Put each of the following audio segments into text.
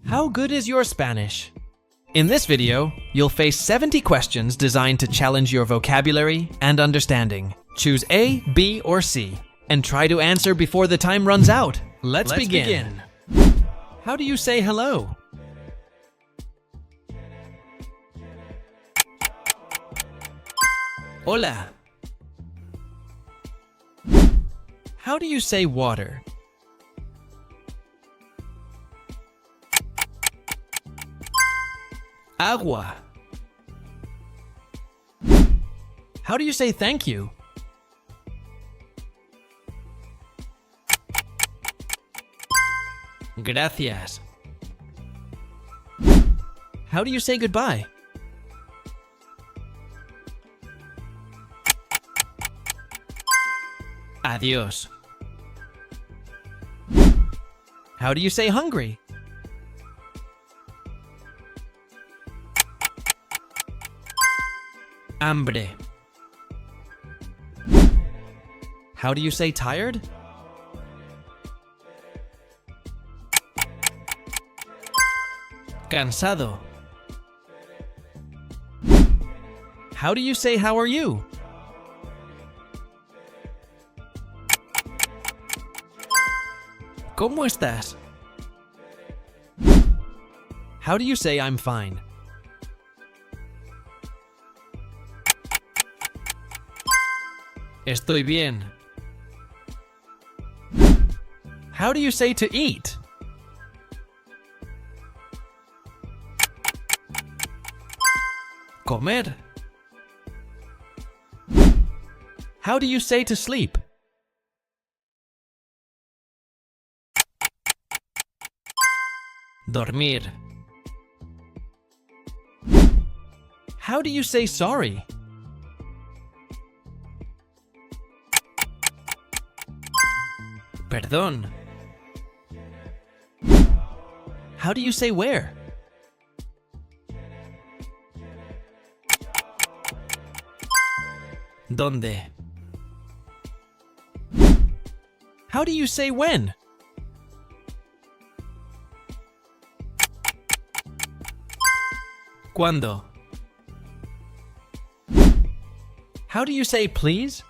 How good is your Spanish? In this video, you'll face 70 questions designed to challenge your vocabulary and understanding. Choose A, B, or C, and try to answer before the time runs out. Let's begin. How do you say hello? Hola. How do you say water? Agua. How do you say thank you? Gracias. How do you say goodbye? Adiós. How do you say hungry? Hambre. How do you say tired? Cansado. How do you say how are you? ¿Cómo estás? How do you say I'm fine? Estoy bien. How do you say to eat? Comer. How do you say to sleep? Dormir. How do you say sorry? Perdón. How do you say where? ¿Dónde? How do you say when? ¿Cuándo? How do you say please?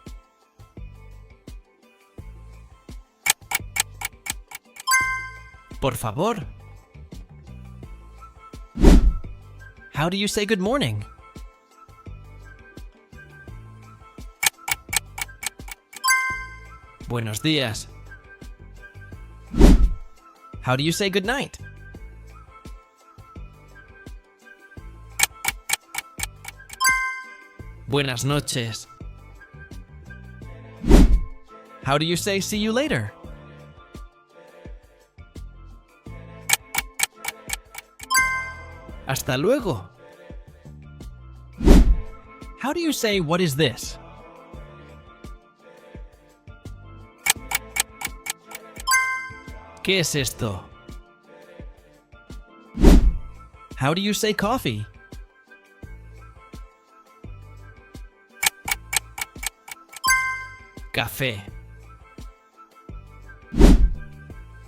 Por favor. How do you say good morning? Buenos días. How do you say good night? Buenas noches. How do you say see you later? Hasta luego. How do you say what is this? ¿Qué es esto? How do you say coffee? Café.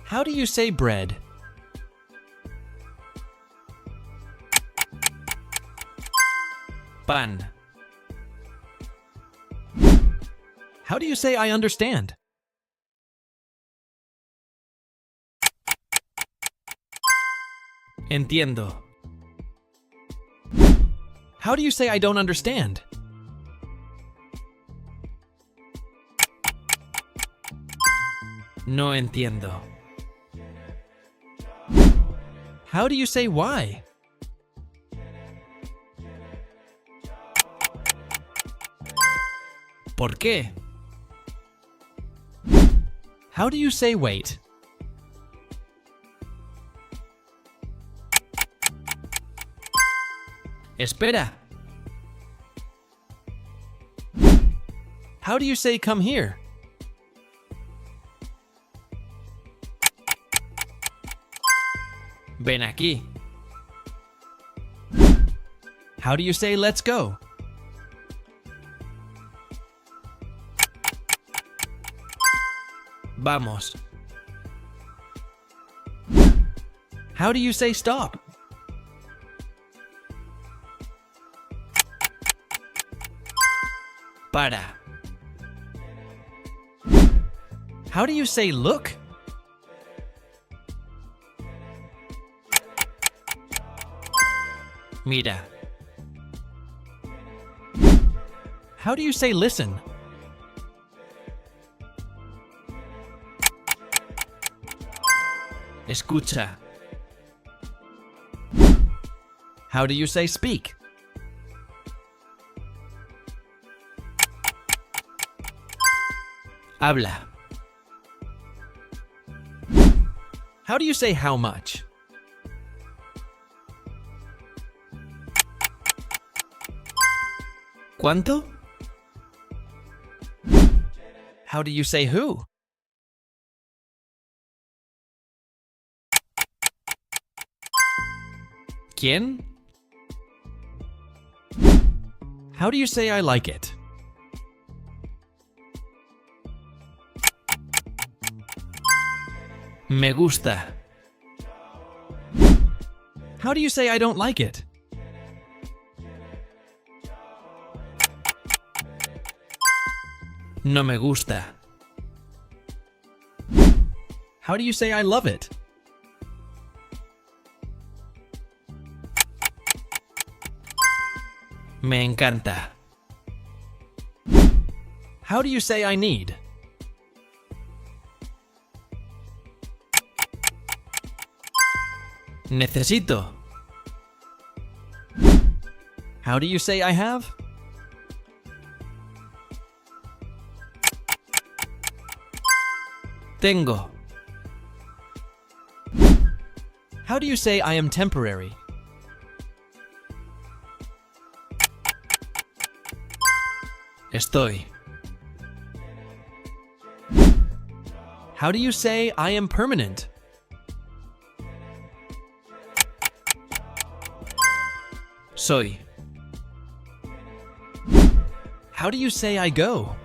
How do you say bread? Pan. How do you say I understand? Entiendo. How do you say I don't understand? No entiendo. How do you say why? ¿Por qué? How do you say wait? Espera. How do you say come here? Ven aquí. How do you say let's go? Vamos. How do you say stop? Para. How do you say look? Mira. How do you say listen? Escucha. How do you say speak? Habla. How do you say how much? ¿Cuánto? How do you say who? ¿Quién? How do you say I like it? Me gusta. How do you say I don't like it? No me gusta. How do you say I love it? Me encanta. How do you say I need? Necesito. How do you say I have? Tengo. How do you say I am temporary? Estoy. How do you say I am permanent? Soy. How do you say I go?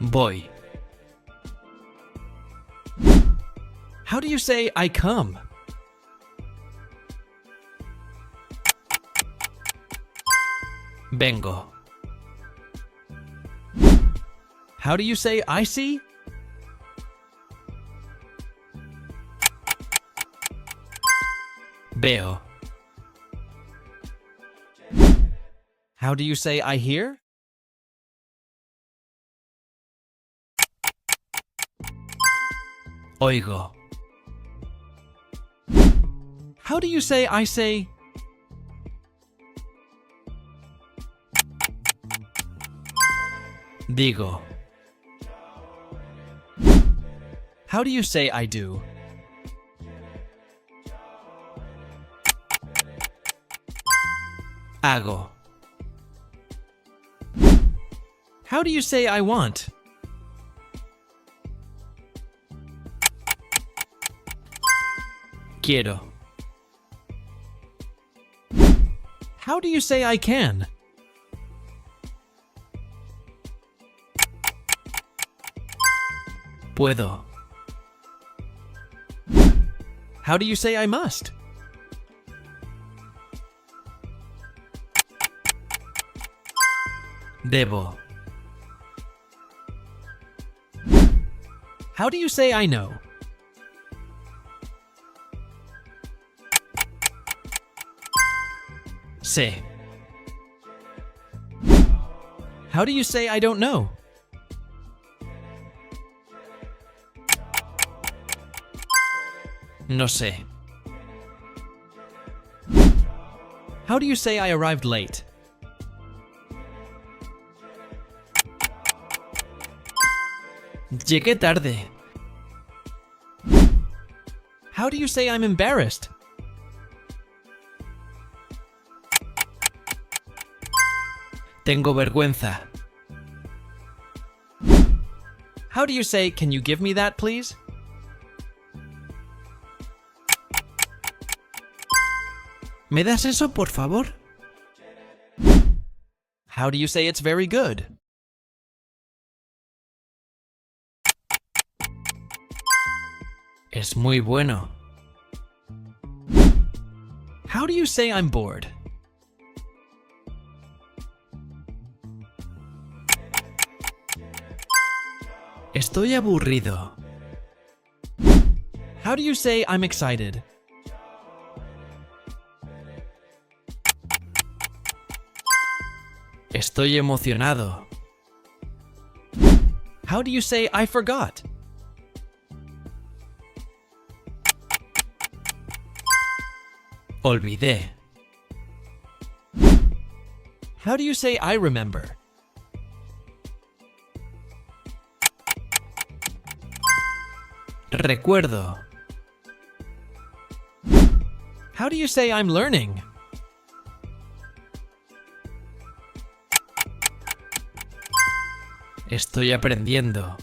Voy. How do you say I come? Vengo. How do you say I see? Veo. How do you say I hear? Oigo. How do you say I say? Digo. How do you say I do? Hago. How do you say I want? Quiero. How do you say I can? Puedo. How do you say I must? Debo. How do you say I know? Sé. How do you say I don't know? No sé. How do you say I arrived late? Llegué tarde. How do you say I'm embarrassed? Tengo vergüenza. How do you say, can you give me that, please? ¿Me das eso, por favor? How do you say it's very good? Es muy bueno. How do you say I'm bored? Estoy aburrido. How do you say I'm excited? Estoy emocionado. How do you say I forgot? Olvidé. How do you say I remember? Recuerdo. How do you say I'm learning? Estoy aprendiendo.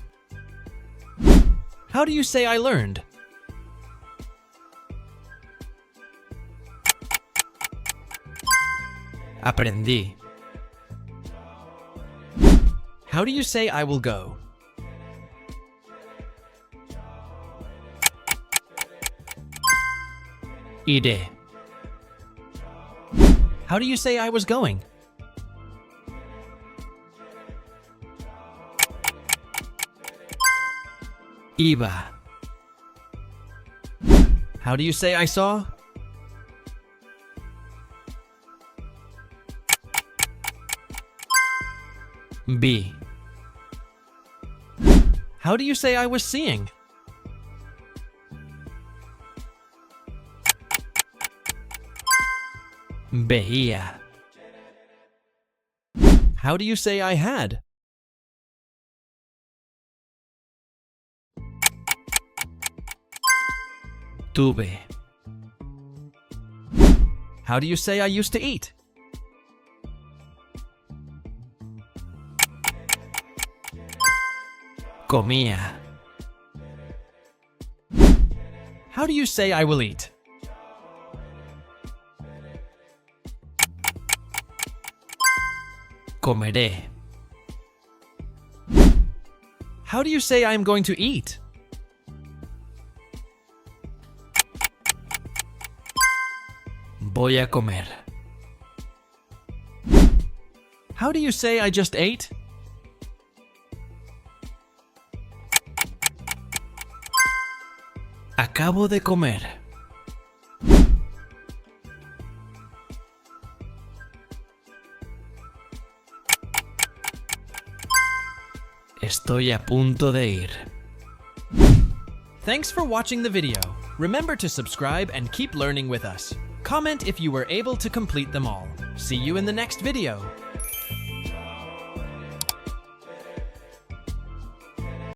How do you say I learned? Aprendí. How do you say I will go? Iré. How do you say I was going? Iba. How do you say I saw? Vi. How do you say I was seeing? Veía. How do you say I had? Tuve. How do you say I used to eat? Comía. How do you say I will eat? Comeré. How do you say I am going to eat? Voy a comer. How do you say I just ate? Acabo de comer. Estoy a punto de ir. Thanks for watching the video. Remember to subscribe and keep learning with us. Comment if you were able to complete them all. See you in the next video.